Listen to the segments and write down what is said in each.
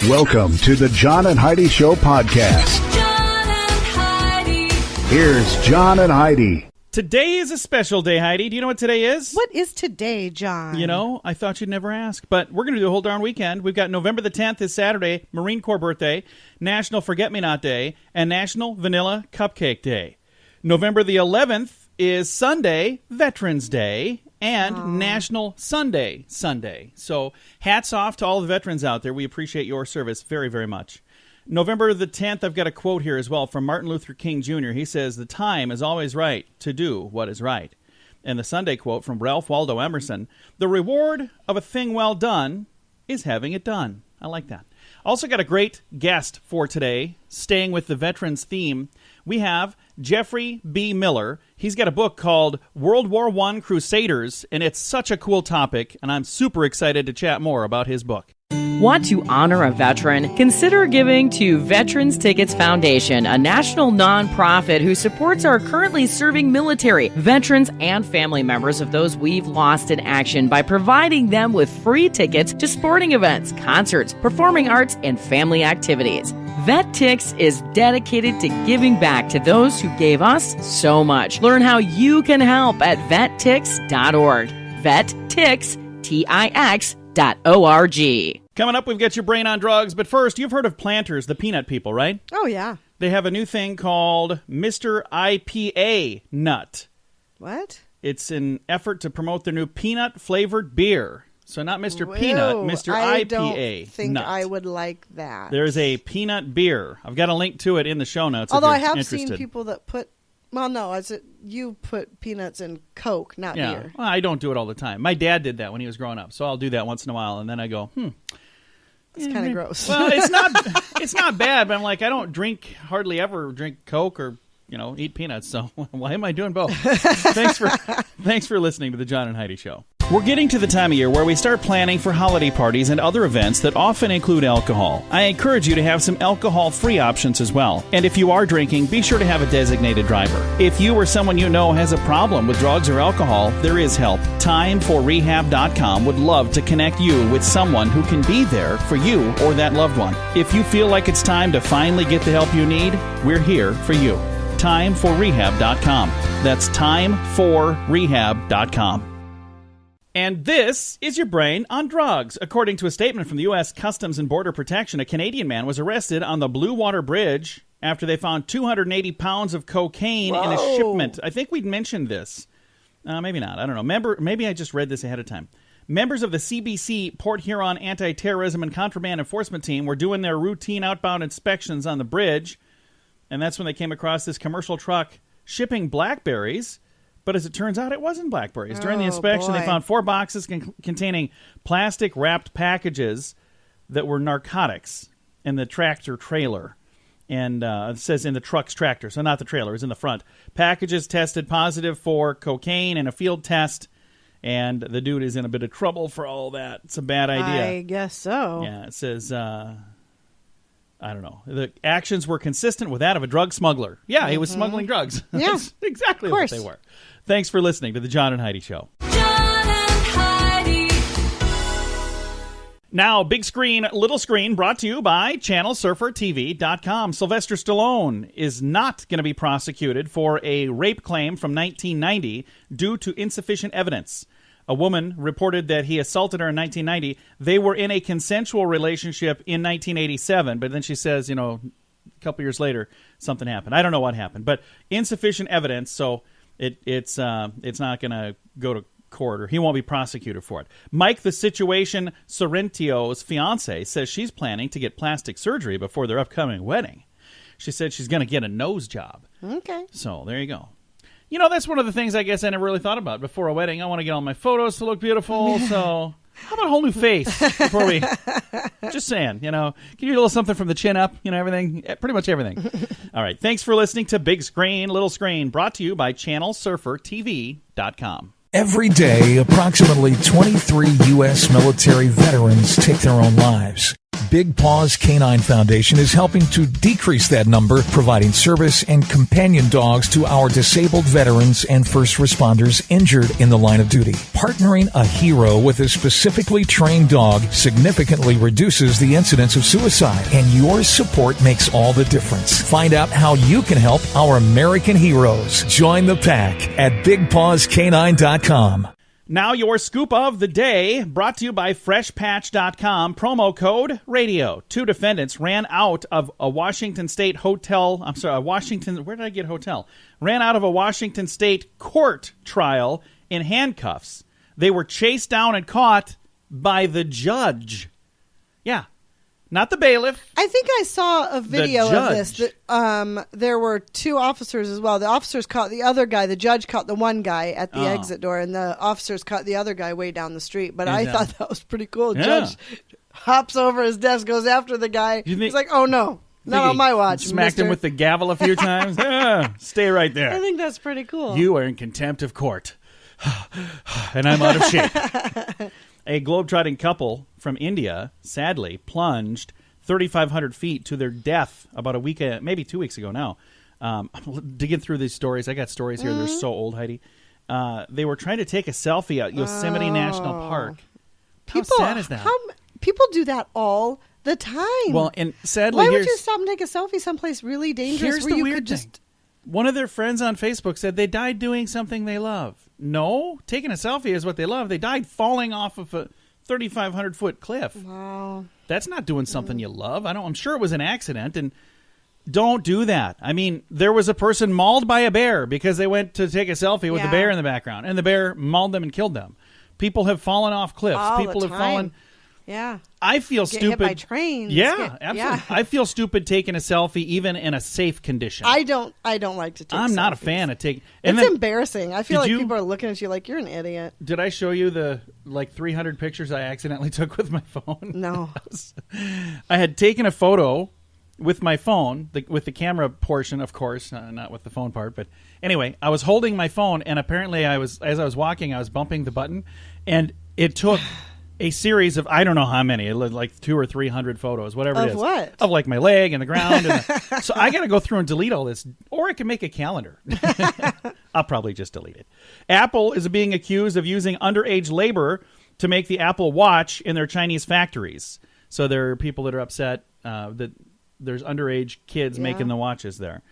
Welcome to the John and Heidi Show podcast. John and Heidi. Here's John and Heidi. Today is a special day, Heidi. Do you know what today is? What is today, John? You know, I thought you'd never ask, but we're going to do a whole darn weekend. We've got November the 10th is Saturday, Marine Corps birthday, National Forget-Me-Not Day, and National Vanilla Cupcake Day. November the 11th is Sunday, Veterans Day, and National Sunday. So hats off to all the veterans out there. We appreciate your service very, very much. November the 10th, I've got a quote here as well from Martin Luther King Jr. He says, "The time is always right to do what is right." And the Sunday quote from Ralph Waldo Emerson, "The reward of a thing well done is having it done." I like that. Also got a great guest for today, staying with the veterans theme. We have Jeffrey B. Miller. He's got a book called World War I Crusaders, and it's such a cool topic, and I'm super excited to chat more about his book. Want to honor a veteran? Consider giving to Veterans Tickets Foundation, a national nonprofit who supports our currently serving military, veterans, and family members of those we've lost in action by providing them with free tickets to sporting events, concerts, performing arts, and family activities. VetTix is dedicated to giving back to those who gave us so much. Learn how you can help at vettix.org. VetTix.org. Coming up, we've got your brain on drugs, but first, you've heard of Planters, the peanut people, right? Oh, yeah. They have a new thing called Mr. IPA Nut. What? It's an effort to promote their new peanut-flavored beer. So not Mr. Peanut, Mr. I IPA don't think Nut. I would like that. There's a peanut beer. I've got a link to it in the show notes. Although if I you're have interested. seen people that put, well, no, you put peanuts in Coke, not Yeah, beer. well, I don't do it all the time. My dad did that when he was growing up, so I'll do that once in a while, and then I go, It's kind of gross. Well, it's not bad, but I'm like, I don't hardly ever drink Coke or, eat peanuts, so why am I doing both? Thanks for listening to the John and Heidi Show. We're getting to the time of year where we start planning for holiday parties and other events that often include alcohol. I encourage you to have some alcohol-free options as well. And if you are drinking, be sure to have a designated driver. If you or someone you know has a problem with drugs or alcohol, there is help. TimeForRehab.com would love to connect you with someone who can be there for you or that loved one. If you feel like it's time to finally get the help you need, we're here for you. TimeForRehab.com. That's TimeForRehab.com. And this is your brain on drugs. According to a statement from the U.S. Customs and Border Protection, a Canadian man was arrested on the Blue Water Bridge after they found 280 pounds of cocaine in a shipment. I think we'd mentioned this. Maybe not. I don't know. Maybe I just read this ahead of time. Members of the CBC Port Huron Anti-Terrorism and Contraband Enforcement Team were doing their routine outbound inspections on the bridge, and that's when they came across this commercial truck shipping blackberries. But as it turns out, it wasn't blackberries. During the inspection, they found 4 boxes containing plastic-wrapped packages that were narcotics in the tractor trailer. And it says in the truck's tractor, so not the trailer, it's in the front. Packages tested positive for cocaine in a field test, and the dude is in a bit of trouble for all that. It's a bad idea. I guess so. Yeah, it says, I don't know. The actions were consistent with that of a drug smuggler. Yeah, he was smuggling drugs. Yeah. That's exactly what they were. Thanks for listening to the John and Heidi Show. John and Heidi. Now, big screen, little screen, brought to you by ChannelSurferTV.com. Sylvester Stallone is not going to be prosecuted for a rape claim from 1990 due to insufficient evidence. A woman reported that he assaulted her in 1990. They were in a consensual relationship in 1987, but then she says, a couple years later, something happened. I don't know what happened, but insufficient evidence, so it's not going to go to court, or he won't be prosecuted for it. Mike the Situation Sorrentio's fiance says she's planning to get plastic surgery before their upcoming wedding. She said she's going to get a nose job. Okay. So there you go. That's one of the things I guess I never really thought about before a wedding. I want to get all my photos to look beautiful, so how about a whole new face before we... Just saying, can you do a little something from the chin up, everything, pretty much everything. All right, thanks for listening to Big Screen, Little Screen, brought to you by ChannelSurferTV.com. Every day, approximately 23 U.S. military veterans take their own lives. Big Paws Canine Foundation is helping to decrease that number, providing service and companion dogs to our disabled veterans and first responders injured in the line of duty. Partnering a hero with a specifically trained dog significantly reduces the incidence of suicide, and your support makes all the difference. Find out how you can help our American heroes. Join the pack at BigPawsCanine.com. Now your scoop of the day, brought to you by FreshPatch.com. Promo code radio. 2 defendants ran out of a Washington State hotel. I'm sorry, where did I get hotel? Ran out of a Washington State court trial in handcuffs. They were chased down and caught by the judge. Yeah. Not the bailiff. I think I saw a video of this. There were 2 officers as well. The officers caught the other guy. The judge caught the one guy at the exit door, and the officers caught the other guy way down the street. But I thought that was pretty cool. Yeah. Judge hops over his desk, goes after the guy. He's like, oh, no. Not on my watch, Smacked him with the gavel a few times. Stay right there. I think that's pretty cool. You are in contempt of court. And I'm out of shape. A globetrotting couple from India, sadly, plunged 3,500 feet to their death about a week, maybe 2 weeks ago now. I'm digging through these stories. I got stories here. They're so old, Heidi. They were trying to take a selfie at Yosemite National Park. How sad is that? People do that all the time. Well, and sadly, why would you stop and take a selfie someplace really dangerous here's where the you weird could just... thing. One of their friends on Facebook said they died doing something they love. No, taking a selfie is what they love. They died falling off of a 3,500-foot cliff. Wow. That's not doing something you love. I'm sure it was an accident, and don't do that. I mean, there was a person mauled by a bear because they went to take a selfie with the bear in the background, and the bear mauled them and killed them. People have fallen off cliffs. People have fallen... Yeah. I feel Get stupid. hit by trains. Yeah, absolutely. Yeah. I feel stupid taking a selfie even in a safe condition. I don't like to take I'm not a selfies. fan of taking... It's embarrassing. I feel like you- people are looking at you like you're an idiot. Did I show you the 300 pictures I accidentally took with my phone? No. I had taken a photo with my phone, with the camera portion, of course, not with the phone part. But anyway, I was holding my phone, and apparently as I was walking, I was bumping the button, and it took a series of, I don't know how many, like 200 or 300 photos, whatever it is. Of what? Of like my leg and the ground. So I got to go through and delete all this, or I can make a calendar. I'll probably just delete it. Apple is being accused of using underage labor to make the Apple Watch in their Chinese factories. So there are people that are upset that there's underage kids making the watches there.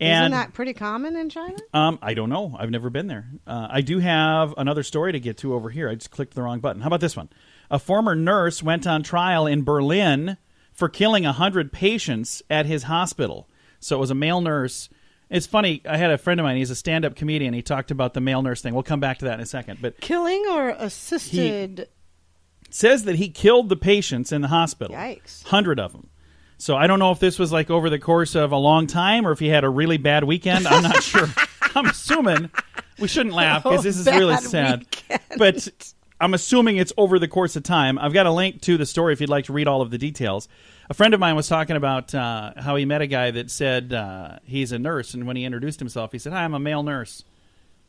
Isn't that pretty common in China? I don't know. I've never been there. I do have another story to get to over here. I just clicked the wrong button. How about this one? A former nurse went on trial in Berlin for killing 100 patients at his hospital. So it was a male nurse. It's funny. I had a friend of mine. He's a stand-up comedian. He talked about the male nurse thing. We'll come back to that in a second. But Killing or assisted? says that he killed the patients in the hospital. Yikes. 100 of them. So I don't know if this was like over the course of a long time or if he had a really bad weekend. I'm not sure. I'm assuming. We shouldn't laugh because this is really sad. Weekend. But I'm assuming it's over the course of time. I've got a link to the story if you'd like to read all of the details. A friend of mine was talking about how he met a guy that said he's a nurse. And when he introduced himself, he said, "Hi, I'm a male nurse."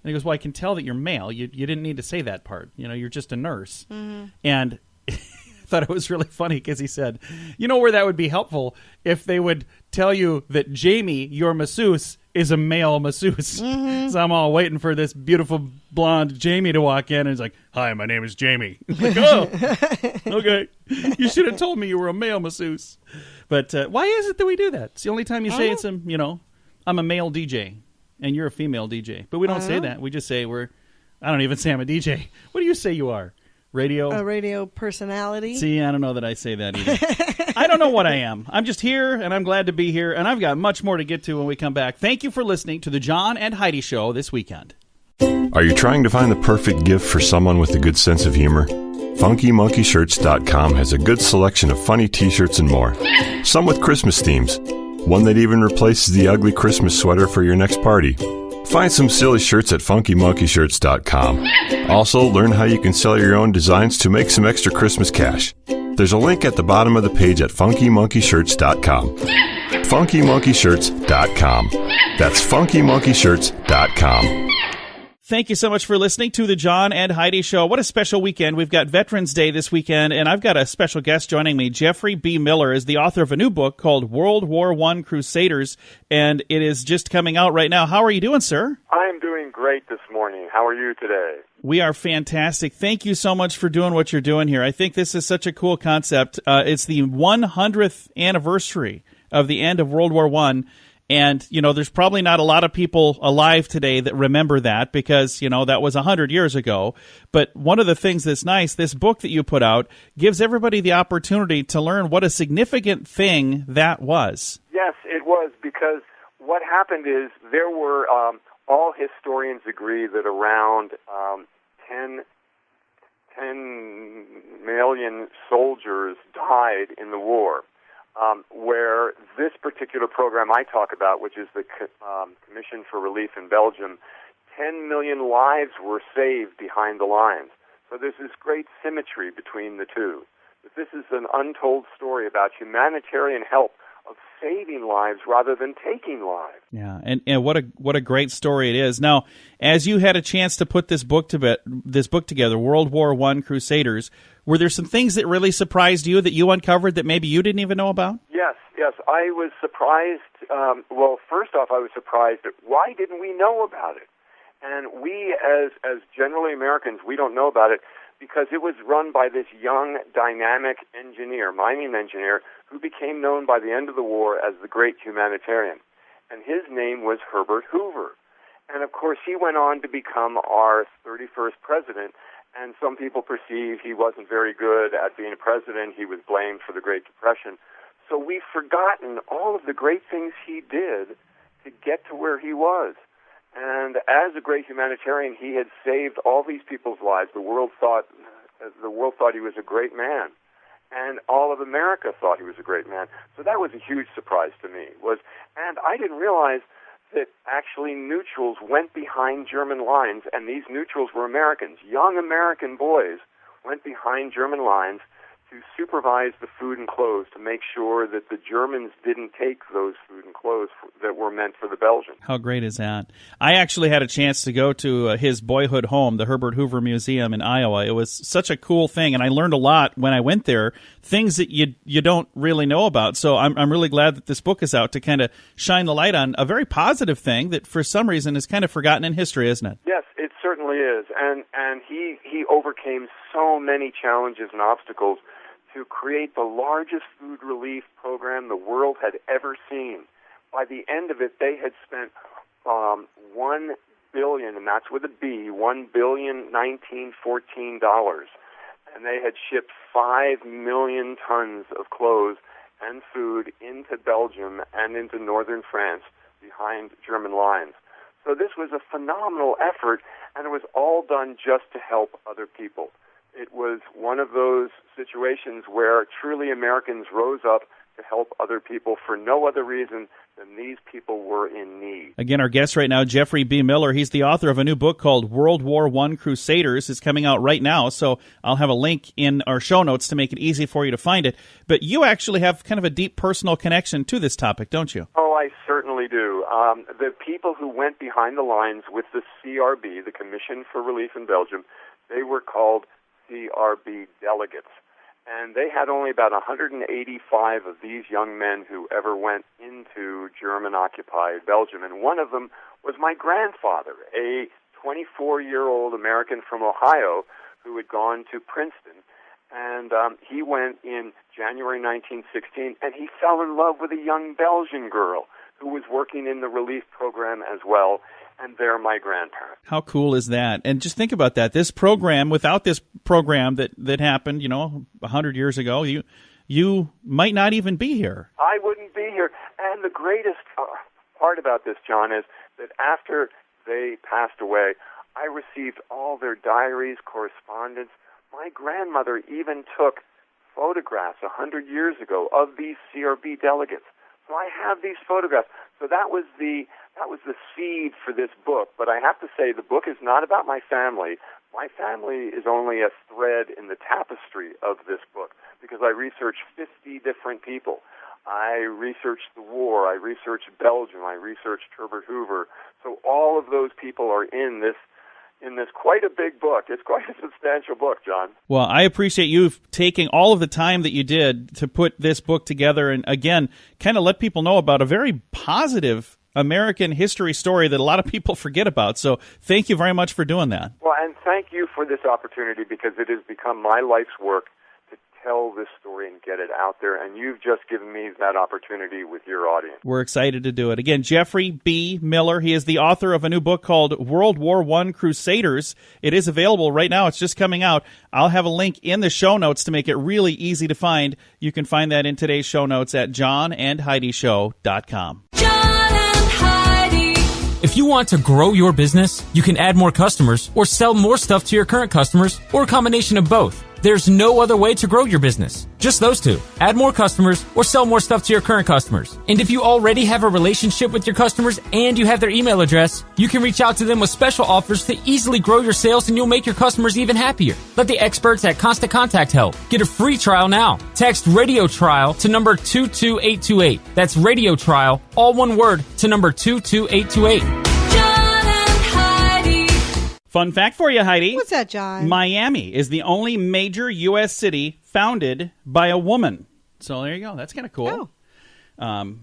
And he goes, "Well, I can tell that you're male. You didn't need to say that part. You know, you're just a nurse." Mm-hmm. And I thought it was really funny because he said, "You know where that would be helpful if they would tell you that Jamie, your masseuse, is a male masseuse." Mm-hmm. So I'm all waiting for this beautiful blonde Jamie to walk in, and he's like, "Hi, my name is Jamie." I'm like, "Oh, okay. You should have told me you were a male masseuse." But why is it that we do that? It's the only time you say it's I'm a male DJ and you're a female DJ. But we don't say that. We just say I don't even say I'm a DJ. What do you say you are? A radio personality. See, I don't know that I say that either. I don't know what I am. I'm just here, and I'm glad to be here, and I've got much more to get to when we come back. Thank you for listening to the John and Heidi Show this weekend. Are you trying to find the perfect gift for someone with a good sense of humor? FunkyMonkeyShirts.com has a good selection of funny t-shirts and more. Some with Christmas themes. One that even replaces the ugly Christmas sweater for your next party. Find some silly shirts at FunkyMonkeyShirts.com. Also, learn how you can sell your own designs to make some extra Christmas cash. There's a link at the bottom of the page at FunkyMonkeyShirts.com. FunkyMonkeyShirts.com. That's FunkyMonkeyShirts.com. thank you so much for listening to the John and Heidi Show. What a special weekend. We've got Veterans Day this weekend, and I've got a special guest joining me. Jeffrey B. Miller is the author of a new book called World War I Crusaders, and it is just coming out right now. How are you doing, sir? I am doing great this morning. How are you today? We are fantastic. Thank you so much for doing what you're doing here. I think this is such a cool concept. It's the 100th anniversary of the end of World War I. And, there's probably not a lot of people alive today that remember that because, that was 100 years ago. But one of the things that's nice, this book that you put out gives everybody the opportunity to learn what a significant thing that was. Yes, it was, because what happened is there were, all historians agree that around 10 million soldiers died in the war. Where this particular program I talk about, which is the Commission for Relief in Belgium, 10 million lives were saved behind the lines. So there's this great symmetry between the two. This is an untold story about humanitarian help of saving lives rather than taking lives. Yeah, and what a great story it is. Now, as you had a chance to put this book together, World War I Crusaders, were there some things that really surprised you that you uncovered that maybe you didn't even know about? Yes. I was surprised. Well, first off, I was surprised at why didn't we know about it? And we, as generally Americans, we don't know about it because it was run by this young, dynamic mining engineer, who became known by the end of the war as the great humanitarian. And his name was Herbert Hoover. And, of course, he went on to become our 31st president. And some people perceive he wasn't very good at being a president. He was blamed for the Great Depression. So we've forgotten all of the great things he did to get to where he was. And as a great humanitarian, he had saved all these people's lives. The world thought he was a great man. And all of America thought he was a great man. So that was a huge surprise to me. And I didn't realize that actually neutrals went behind German lines, and these neutrals were Americans. Young American boys went behind German lines to supervise the food and clothes to make sure that the Germans didn't take those food and clothes that were meant for the Belgians. How great is that? I actually had a chance to go to his boyhood home, the Herbert Hoover Museum in Iowa. It was such a cool thing, and I learned a lot when I went there, things that you don't really know about. So I'm really glad that this book is out to kind of shine the light on a very positive thing that for some reason is kind of forgotten in history, isn't it? Yes, it certainly is. And he overcame so many challenges and obstacles to create the largest food relief program the world had ever seen. By the end of it, they had spent $1 billion, and that's with a B, $1,019,14, and they had shipped 5 million tons of clothes and food into Belgium and into northern France behind German lines. So this was a phenomenal effort, and it was all done just to help other people. It was one of those situations where truly Americans rose up to help other people for no other reason than these people were in need. Again, our guest right now, Jeffrey B. Miller. He's the author of a new book called World War I Crusaders. It's coming out right now, so I'll have a link in our show notes to make it easy for you to find it. But you actually have kind of a deep personal connection to this topic, don't you? Oh, I certainly do. The people who went behind the lines with the CRB, the Commission for Relief in Belgium, they were called CRB delegates. And they had only about 185 of these young men who ever went into German-occupied Belgium. And one of them was my grandfather, a 24-year-old American from Ohio who had gone to Princeton. And he went in January 1916, and he fell in love with a young Belgian girl who was working in the relief program as well. And they're my grandparents. How cool is that? And just think about that. This program, without this program that happened, 100 years ago, you might not even be here. I wouldn't be here. And the greatest part about this, John, is that after they passed away, I received all their diaries, correspondence. My grandmother even took photographs 100 years ago of these CRB delegates. So I have these photographs. So that was the seed for this book. But I have to say, the book is not about my family. My family is only a thread in the tapestry of this book because I researched 50 different people. I researched the war. I researched Belgium. I researched Herbert Hoover. So all of those people are in this in this quite a big book. It's quite a substantial book, John. Well, I appreciate you taking all of the time that you did to put this book together and, again, kind of let people know about a very positive American history story that a lot of people forget about. So thank you very much for doing that. Well, and thank you for this opportunity, because it has become my life's work to tell this story and get it out there, and you've just given me that opportunity with your audience. We're excited to do it. Again, Jeffrey B. Miller, he is the author of a new book called World War I Crusaders. It is available right now. It's just coming out. I'll have a link in the show notes to make it really easy to find. You can find that in today's show notes at johnandheidishow.com. If you want to grow your business, you can add more customers or sell more stuff to your current customers, or a combination of both. There's no other way to grow your business. Just those two. Add more customers or sell more stuff to your current customers. And if you already have a relationship with your customers and you have their email address, you can reach out to them with special offers to easily grow your sales, and you'll make your customers even happier. Let the experts at Constant Contact help. Get a free trial now. Text Radio Trial to number 22828. That's Radio Trial, all one word, to number 22828. Fun fact for you, Heidi. What's that, John? Miami is the only major U.S. city founded by a woman. So there you go. That's kind of cool. Oh.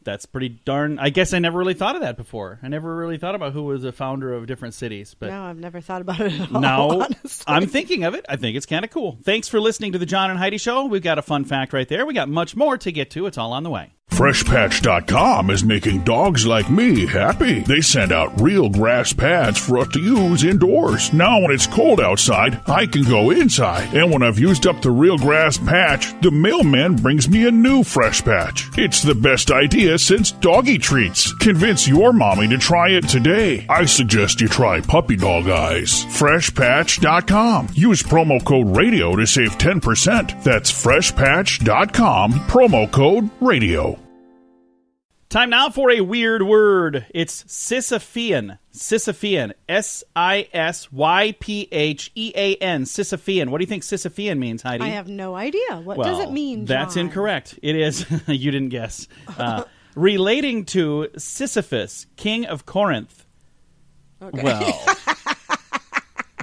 That's pretty darn... I guess I never really thought of that before. I never really thought about who was a founder of different cities. But no, I've never thought about it at all, now honestly. I'm thinking of it. I think it's kind of cool. Thanks for listening to the John and Heidi Show. We've got a fun fact right there. We got much more to get to. It's all on the way. FreshPatch.com is making dogs like me happy. They send out real grass pads for us to use indoors. Now when it's cold outside, I can go inside. And when I've used up the real grass patch, the mailman brings me a new Fresh Patch. It's the best idea since doggy treats. Convince your mommy to try it today. I suggest you try Puppy Dog Eyes. FreshPatch.com. Use promo code RADIO to save 10%. That's FreshPatch.com, promo code RADIO. Time now for a weird word. It's Sisyphean. Sisyphean. Sisyphean. Sisyphean. What do you think Sisyphean means, Heidi? I have no idea. What does it mean, John? That's incorrect. It is, you didn't guess, relating to Sisyphus, king of Corinth. Okay. Well,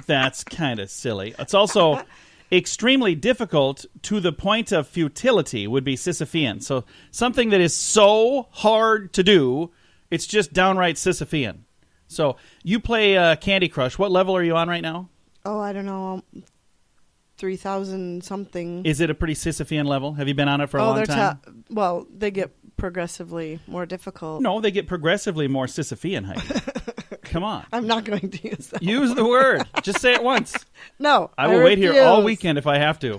that's kind of silly. It's also extremely difficult to the point of futility would be Sisyphean. So something that is so hard to do, it's just downright Sisyphean. So you play Candy Crush. What level are you on right now? Oh, I don't know. 3,000 something. Is it a pretty Sisyphean level? Have you been on it for a long time? Well, they get progressively more difficult. No, they get progressively more Sisyphean, Heidi. Come on. I'm not going to use that. Use the word. Just say it once. No, I will wait here all weekend if I have to.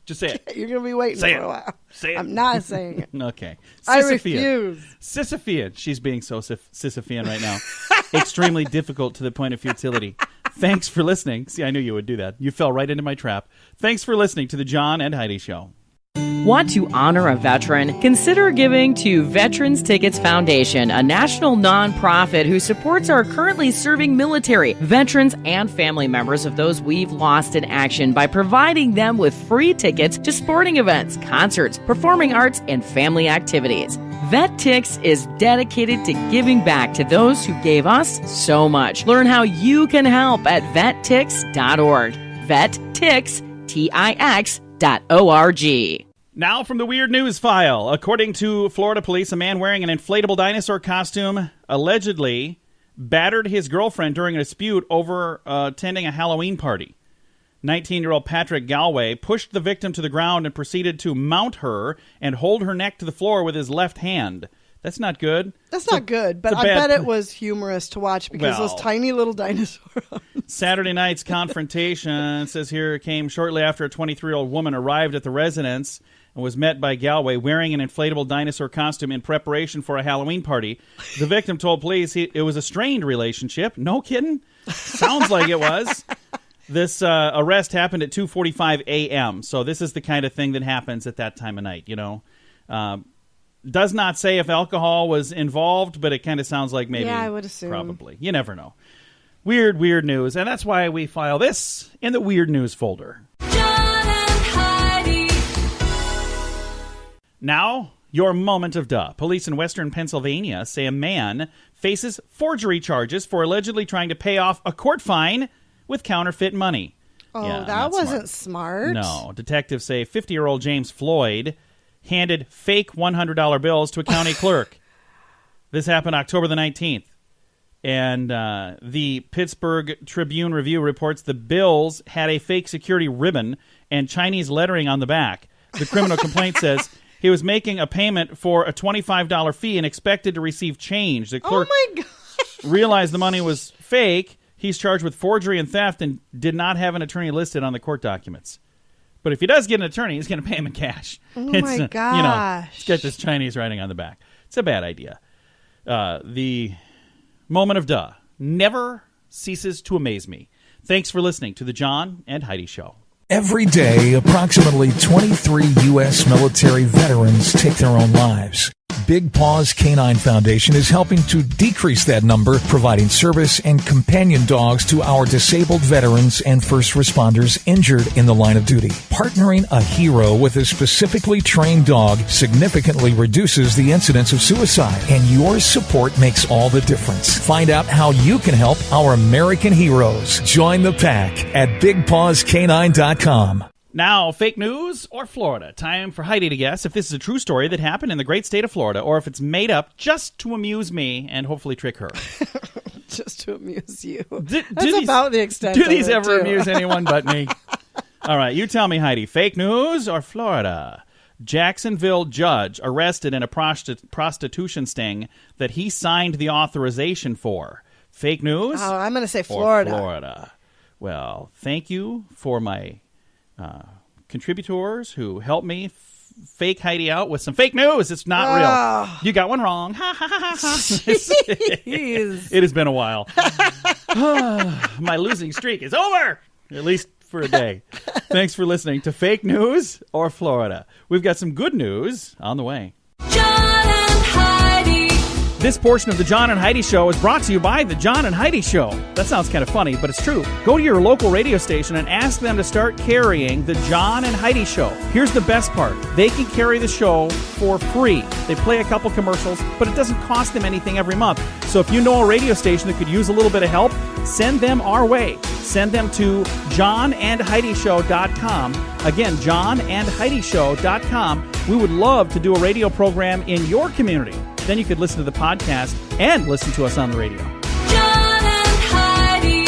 Just say it. You're going to be waiting say for it. a while. Say it. I'm not saying it. Okay. I refuse. Sisyphean. She's being so Sisyphean right now. Extremely difficult to the point of futility. Thanks for listening. See, I knew you would do that. You fell right into my trap. Thanks for listening to the John and Heidi Show. Want to honor a veteran? Consider giving to Veterans Tickets Foundation, a national nonprofit who supports our currently serving military, veterans, and family members of those we've lost in action by providing them with free tickets to sporting events, concerts, performing arts, and family activities. VetTix is dedicated to giving back to those who gave us so much. Learn how you can help at vettix.org. VetTix.org. Now from the Weird News File. According to Florida police, a man wearing an inflatable dinosaur costume allegedly battered his girlfriend during a dispute over attending a Halloween party. 19-year-old Patrick Galway pushed the victim to the ground and proceeded to mount her and hold her neck to the floor with his left hand. That's not good. That's not good, but I bet it was humorous to watch because those tiny little dinosaurs. Saturday night's confrontation, it says here, came shortly after a 23-year-old woman arrived at the residence and was met by Galway wearing an inflatable dinosaur costume in preparation for a Halloween party. The victim told police it was a strained relationship. No kidding? Sounds like it was. This arrest happened at 2:45 a.m., so this is the kind of thing that happens at that time of night, you know. Does not say if alcohol was involved, but it kind of sounds like maybe. Yeah, I would assume. Probably. You never know. Weird news, and that's why we file this in the Weird News folder. John and Heidi. Now, Your moment of duh. Police in western Pennsylvania say a man faces forgery charges for allegedly trying to pay off a court fine with counterfeit money. Oh, Yeah, that not wasn't smart. No. Detectives say 50-year-old James Floyd handed fake $100 bills to a county clerk. This happened October the 19th. And the Pittsburgh Tribune-Review reports the bills had a fake security ribbon and Chinese lettering on the back. The criminal complaint says he was making a payment for a $25 fee and expected to receive change. The clerk realized the money was fake. He's charged with forgery and theft and did not have an attorney listed on the court documents. But if he does get an attorney, he's going to pay him in cash. Oh, my gosh. It's got this Chinese writing on the back. It's a bad idea. The moment of duh never ceases to amaze me. Thanks for listening to The John and Heidi Show. Every day, approximately 23 U.S. military veterans take their own lives. Big Paws Canine Foundation is helping to decrease that number, providing service and companion dogs to our disabled veterans and first responders injured in the line of duty. Partnering a hero with a specifically trained dog significantly reduces the incidence of suicide, and your support makes all the difference. Find out how you can help our American heroes. Join the pack at BigPawsCanine.com. Now, fake news or Florida? Time for Heidi to guess if this is a true story that happened in the great state of Florida or if it's made up just to amuse me and hopefully trick her. Just to amuse you. That's about the extent Do of these it, ever too. amuse anyone but me? All right, you tell me, Heidi. Fake news or Florida? Jacksonville judge arrested in a prostitution sting that he signed the authorization for. Fake news? Oh, I'm going to say or Florida. Florida. Well, thank you for my contributors who helped me fake Heidi out with some fake news. It's not real. You got one wrong. Ha, ha, ha, ha, ha. It has been a while. My losing streak is over, at least for a day. Thanks for listening to Fake News or Florida. We've got some good news on the way. John and Heidi. This portion of the John and Heidi Show is brought to you by the John and Heidi Show. That sounds kind of funny, but it's true. Go to your local radio station and ask them to start carrying the John and Heidi Show. Here's the best part. They can carry the show for free. They play a couple commercials, but it doesn't cost them anything every month. So if you know a radio station that could use a little bit of help, send them our way. Send them to johnandheidishow.com. Again, johnandheidishow.com. We would love to do a radio program in your community. Then you could listen to the podcast and listen to us on the radio. John and Heidi.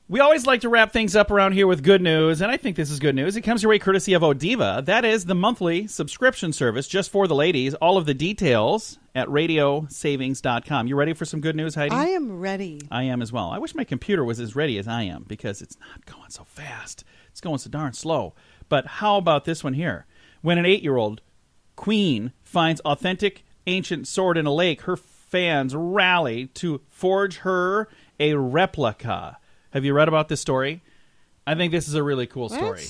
We always like to wrap things up around here with good news, and I think this is good news. It comes your way courtesy of Odiva. That is the monthly subscription service just for the ladies. All of the details at radiosavings.com. You ready for some good news, Heidi? I am ready. I am as well. I wish my computer was as ready as I am because it's not going so fast. It's going so darn slow. But how about this one here? When an 8-year-old queen finds authentic ancient sword in a lake, her fans rally to forge her a replica. Have you read about this story? I think this is a really cool story.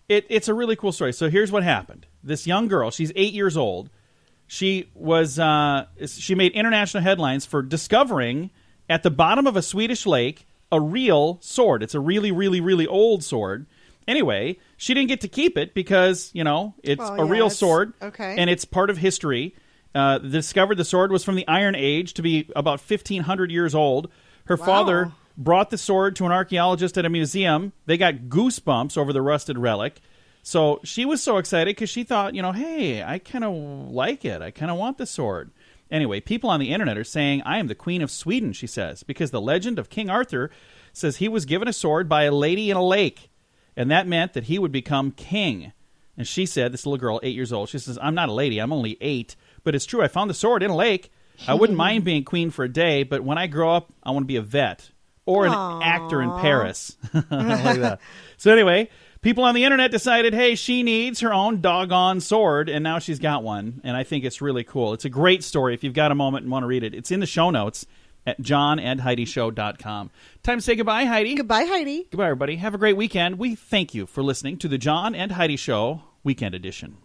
It's a really cool story. So here's what happened. This young girl, she's 8 years old. She made international headlines for discovering at the bottom of a Swedish lake a real sword. It's a really, really, really old sword. Anyway, she didn't get to keep it because, it's a real sword. Okay. And it's part of history. Discovered the sword was from the Iron Age to be about 1,500 years old. Her father brought the sword to an archaeologist at a museum. They got goosebumps over the rusted relic. So she was so excited because she thought, hey, I kind of like it. I kind of want the sword. Anyway, people on the internet are saying, I am the Queen of Sweden, she says, because the legend of King Arthur says he was given a sword by a lady in a lake. And that meant that he would become king. And she said, this little girl, 8 years old, she says, I'm not a lady. I'm only 8. But it's true. I found the sword in a lake. I wouldn't mind being queen for a day. But when I grow up, I want to be a vet or an actor in Paris. Like that. So anyway, people on the internet decided, hey, she needs her own doggone sword. And now she's got one. And I think it's really cool. It's a great story. If you've got a moment and want to read it, it's in the show notes at johnandheidishow.com. Time to say goodbye, Heidi. Goodbye, Heidi. Goodbye, everybody. Have a great weekend. We thank you for listening to the John and Heidi Show Weekend Edition.